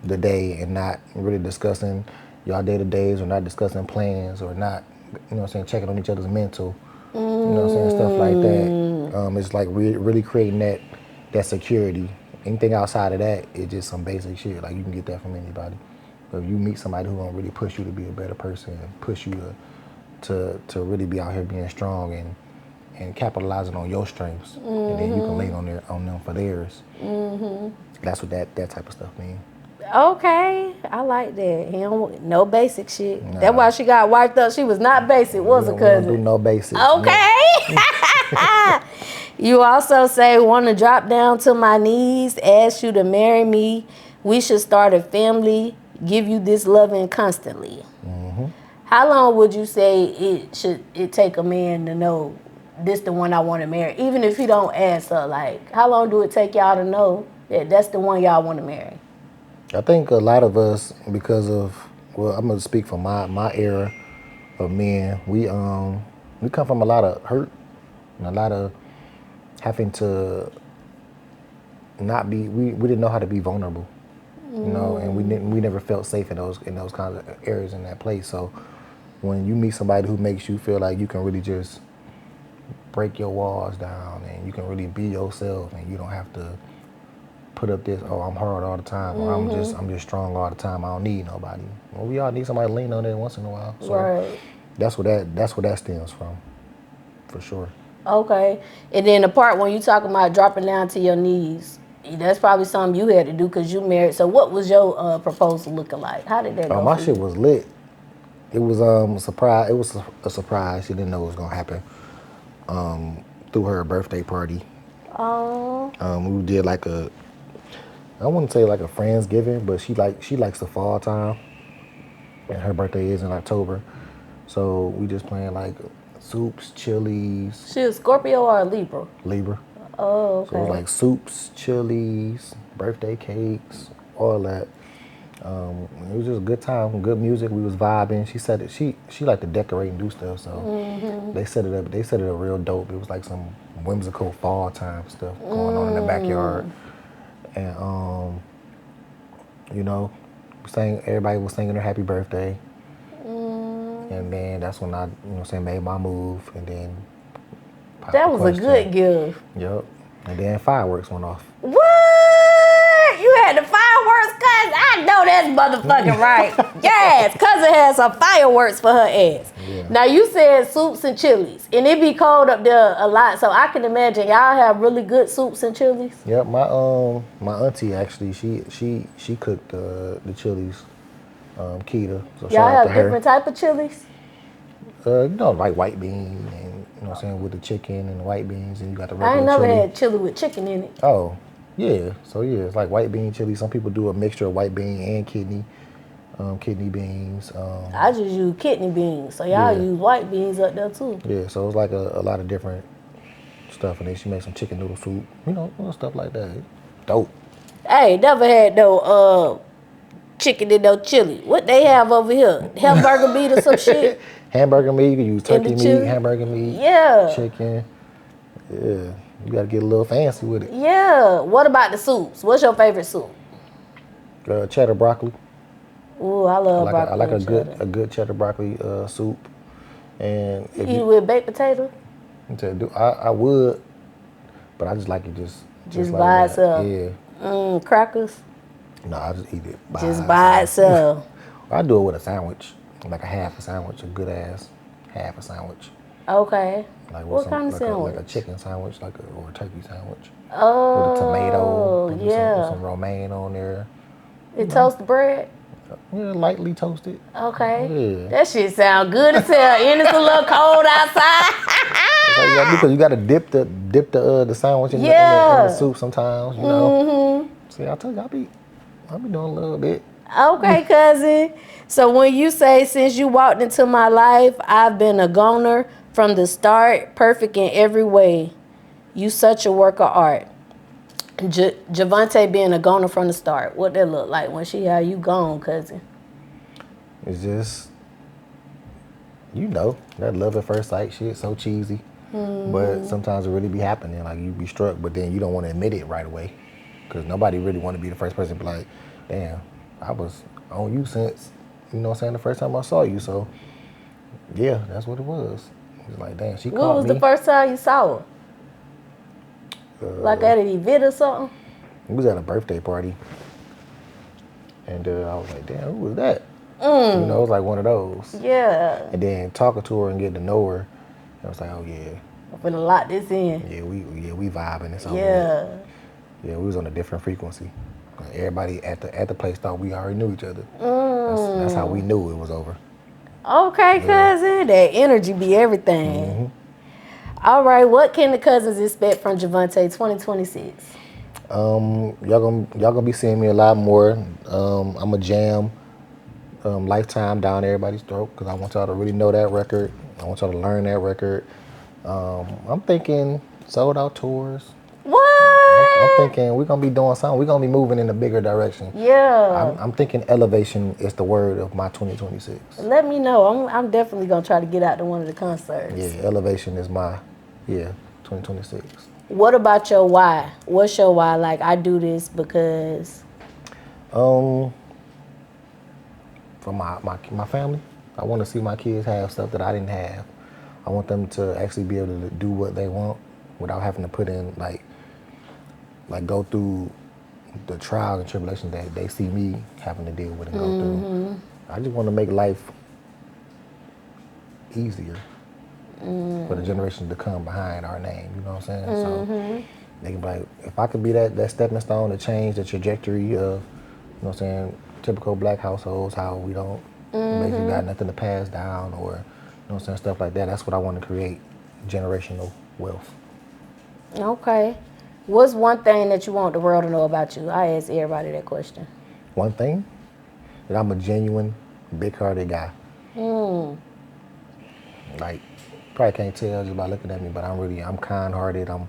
the day and not really discussing y'all day-to-days or not discussing plans or not, you know what I'm saying, checking on each other's mental. You know what I'm saying, stuff like that. It's like really creating that security. Anything outside of that, it's just some basic shit. Like you can get that from anybody. But if you meet somebody who gonna really push you to be a better person and push you to really be out here being strong and capitalizing on your strengths, and then you can lean on them for theirs. That's what that type of stuff means. Okay, I like that. He don't no basic shit. Nah. That's why she got wiped up. She was not basic, was a cousin? We don't do no basic. Okay. No. You also say, want to drop down to my knees, ask you to marry me. We should start a family, give you this loving constantly. How long would you say it take a man to know this the one I want to marry? Even if he don't ask her, like, how long do it take y'all to know that that's the one y'all want to marry? I think a lot of us, because of, well, I'm gonna speak from my era of men. We come from a lot of hurt and a lot of having to not be. We didn't know how to be vulnerable, you know, and we never felt safe in those kinds of areas in that place. So when you meet somebody who makes you feel like you can really just break your walls down and you can really be yourself and you don't have to put up this, oh, I'm hard all the time, or I'm just strong all the time. I don't need nobody. Well, we all need somebody to lean on it once in a while. So right. That's where that stems from, for sure. Okay, and then the part when you talking about dropping down to your knees, that's probably something you had to do because you married. So what was your proposal looking like? How did that go? My shit was lit. It was a surprise. It was a surprise. She didn't know it was gonna happen. Through her birthday party. Oh. We did like I wouldn't say like a Friendsgiving, but she likes the fall time, and her birthday is in October, so we just playing like soups, chilies. She was Scorpio or a Libra? Libra. Oh, okay. So it was like soups, chilies, birthday cakes, all that. It was just a good time, good music. We was vibing. She said that she liked to decorate and do stuff, so they set it up. They set it up real dope. It was like some whimsical fall time stuff going on in the backyard. And you know, everybody was singing her happy birthday. And then that's when I, made my move, and then that was a good gift. Yep. And then fireworks went off. What? You had the fireworks, cuz? I know that's motherfucking right. Yes, cousin had some fireworks for her ass. Yeah. Now you said soups and chilies, and it be cold up there a lot, so I can imagine y'all have really good soups and chilies. Yep, my auntie actually she cooked the chilies, Keita. So y'all have different type of chilies? Like white bean and with the chicken and the white beans, and you got the regular I ain't never chili. had chili with chicken in it. Oh, yeah. So yeah, it's like white bean chili. Some people do a mixture of white bean and kidney beans. I just use kidney beans, so y'all use white beans up there too. Yeah, so it's like a lot of different stuff, and then she makes some chicken noodle soup, stuff like that. Dope. Hey, never had no chicken and no chili. What they have over here? Hamburger meat or some shit? Hamburger meat, you can use turkey meat, hamburger meat, chicken. Yeah, you gotta get a little fancy with it. Yeah. What about the soups? What's your favorite soup? Cheddar broccoli. Ooh, I love broccoli. I like a good cheddar broccoli soup. And you eat it with baked potato? I would, but I just like it just like by that. itself. Yeah. Crackers? No, I just eat it by itself. I do it with a sandwich, like a half a sandwich, a good ass half a sandwich. Okay. Like what kind of sandwich? Like a chicken sandwich, or a turkey sandwich. Oh, with a tomato, with yeah. some romaine on there. Toast bread? Yeah, lightly toasted. Okay. Yeah. That shit sound good as hell. And it's a little cold outside. It's like gotta do because you gotta dip the sandwich in, in the soup sometimes. You know. See, I told you I be doing a little bit. Okay, cousin. So when you say since you walked into my life, I've been a goner from the start, perfect in every way. You such a work of art. Javante being a goner from the start. What that look like when she had you gone, cousin? It's just, you know, that love at first sight shit, so cheesy. But sometimes it really be happening. Like you be struck, but then you don't want to admit it right away. Because nobody really want to be the first person to be like, damn, I was on you since, you know what I'm saying, the first time I saw you. So, yeah, that's what it was. It was like, damn, she caught me. What was the first time you saw her? Like at an event or something? It was at a birthday party. And I was like, damn, who was that? You know, it was like one of those. Yeah. And then talking to her and getting to know her, I was like, oh, yeah. I'm finna lock this in. Yeah, we vibing and something. Yeah. Yeah, we was on a different frequency. Everybody at the place thought we already knew each other. That's how we knew it was over. Okay, cousin. That energy be everything. All right, what can the cousins expect from Javante 2026? Y'all gonna be seeing me a lot more. I'm a jam Lifetime down everybody's throat because I want y'all to really know that record. I want y'all to learn that record. I'm thinking sold out tours. What? I'm thinking we're gonna be doing something. We're gonna be moving in a bigger direction. Yeah. I'm thinking elevation is the word of my 2026. Let me know. I'm definitely gonna try to get out to one of the concerts. Yeah, elevation is my 2026. What about your why? What's your why? Like I do this because. For my family, I want to see my kids have stuff that I didn't have. I want them to actually be able to do what they want without having to put in like go through the trials and tribulations that they see me having to deal with and go through. I just want to make life easier for the generations to come behind our name. You know what I'm saying? So they can be like, if I could be that stepping stone to change the trajectory of, you know what I'm saying, typical black households, how we don't basically got nothing to pass down or, you know what I'm saying, stuff like that. That's what I want to create, generational wealth. Okay. What's one thing that you want the world to know about you? I ask everybody that question. One thing, that I'm a genuine, big-hearted guy. Like, probably can't tell just by looking at me, but I'm kind-hearted. I'm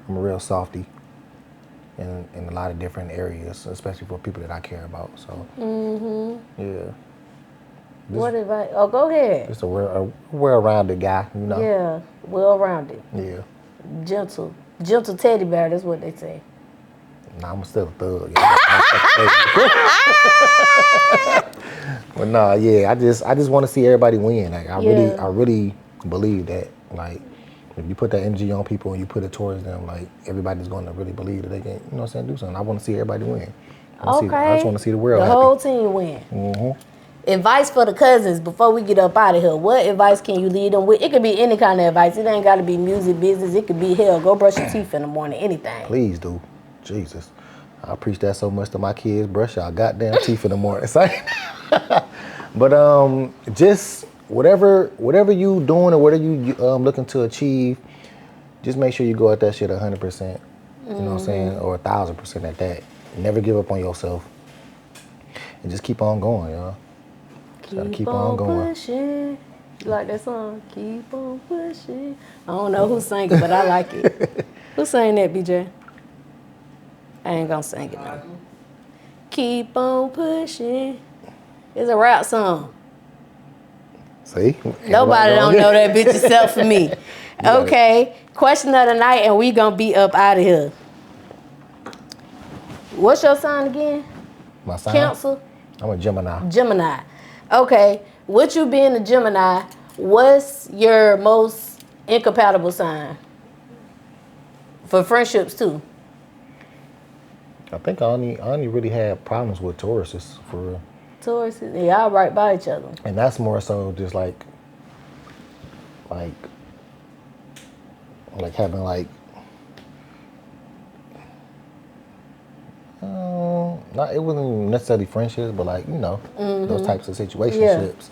a real softy in a lot of different areas, especially for people that I care about. So, yeah. What advice? Oh, go ahead. Just a well-rounded guy, you know? Yeah, well-rounded. Yeah. Gentle teddy bear, that's what they say. Nah, I'm still a thug. But nah, yeah, I just want to see everybody win. Like I really believe that. Like if you put that energy on people and you put it towards them, like everybody's going to really believe that they can, you know what I'm saying, do something. I want to see everybody win. I just want to see the world happy. The whole team win. Advice for the cousins before we get up out of here. What advice can you lead them with? It could be any kind of advice. It ain't got to be music, business. It could be hell. Go brush your teeth in the morning. Anything. Please do. Jesus. I preach that so much to my kids. Brush y'all goddamn teeth in the morning. But just whatever you doing or whatever you looking to achieve, just make sure you go at that shit 100%. You know what I'm saying? Or 1,000% at that. Never give up on yourself. And just keep on going, y'all. Keep on going. Pushing. You like that song? Keep on pushing. I don't know who sang it, but I like it. Who sang that, BJ? I ain't gonna sing it now. Keep on pushing. It's a rap song. See? Nobody don't know that bitch except for me. Okay. Question of the night, and we gonna be up out of here. What's your sign again? My sign? Cancer? I'm a Gemini. Gemini. Okay. With you being a Gemini, what's your most incompatible sign? For friendships too. I think I only really had problems with Tauruses, for real. Tauruses, they all right by each other. And that's more so just like having like, it wasn't necessarily friendships, but like, you know, those types of situationships.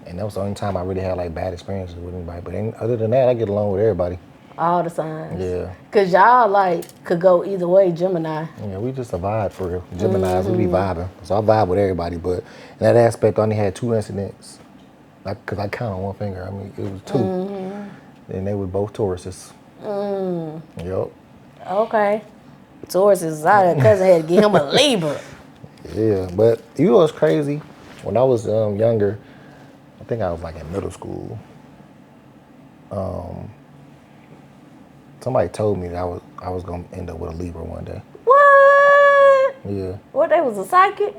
And that was the only time I really had like bad experiences with anybody. But other than that, I get along with everybody. All the signs. Yeah. Cause y'all like could go either way, Gemini. Yeah, we just a vibe for real. Geminis, we be vibing. So I vibe with everybody. But in that aspect, I only had 2 incidents. Cause I count on one finger. I mean, it was 2. And they were both Tauruses. Yup. Okay. Taurus is out. Cousin had to give him a Libra. Yeah, but you know what's crazy? When I was younger, I think I was like in middle school. Somebody told me that I was gonna end up with a Libra one day. What? Yeah. What, they was a psychic?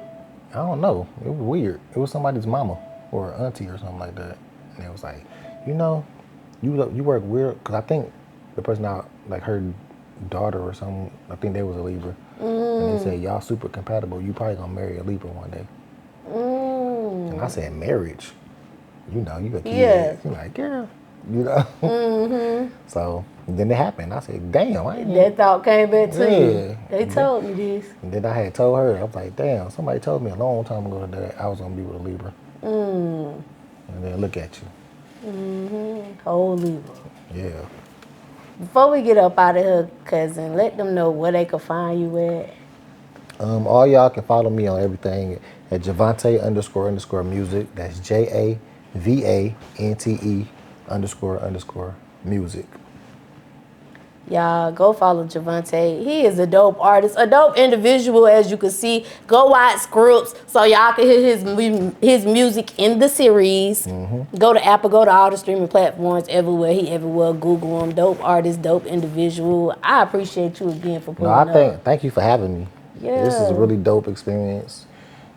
I don't know. It was weird. It was somebody's mama or auntie or something like that, and it was like, you know, you work weird, because I think the person out, like her daughter or something, I think they was a Libra, and they said y'all super compatible. You probably gonna marry a Libra one day. And I said marriage. You know, you got kids. Yeah. You're like, yeah, you know. So then it happened. I said, damn, I ain't. That thought came back to you. Yeah. They told me this. And then I had told her, I was like, damn, somebody told me a long time ago that I was gonna be with a Libra. And then look at you. Whole Libra. Yeah. Before we get up out of here, cousin, let them know where they can find you at. All y'all can follow me on everything at Javante __ music. That's JAVANTE _ music. Y'all go follow Javante. He is a dope artist, a dope individual, as you can see. Go watch Scripts so y'all can hear his music in the series. Go to Apple, go to all the streaming platforms, everywhere. He everywhere. Google him. Dope artist, dope individual. I appreciate you again for pulling up. Thank you for having me. Yeah. This is a really dope experience.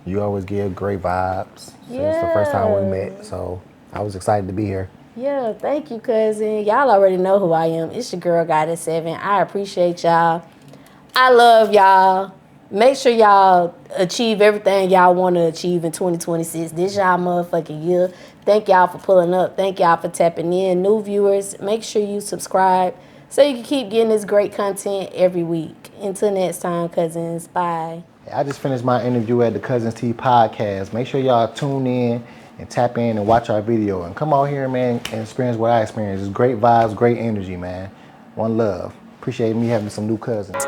You always give great vibes. So it's the first time we met, so I was excited to be here. Yeah, thank you, cousin. Y'all already know who I am. It's your girl, Goddess 7. I appreciate y'all. I love y'all. Make sure y'all achieve everything y'all want to achieve in 2026. This y'all motherfucking year. Thank y'all for pulling up. Thank y'all for tapping in. New viewers, make sure you subscribe so you can keep getting this great content every week. Until next time, cousins. Bye. I just finished my interview at the Cuzns T podcast. Make sure y'all tune in and tap in and watch our video. And come out here, man, and experience what I experienced. It's great vibes, great energy, man. One love. Appreciate me having some new cousins.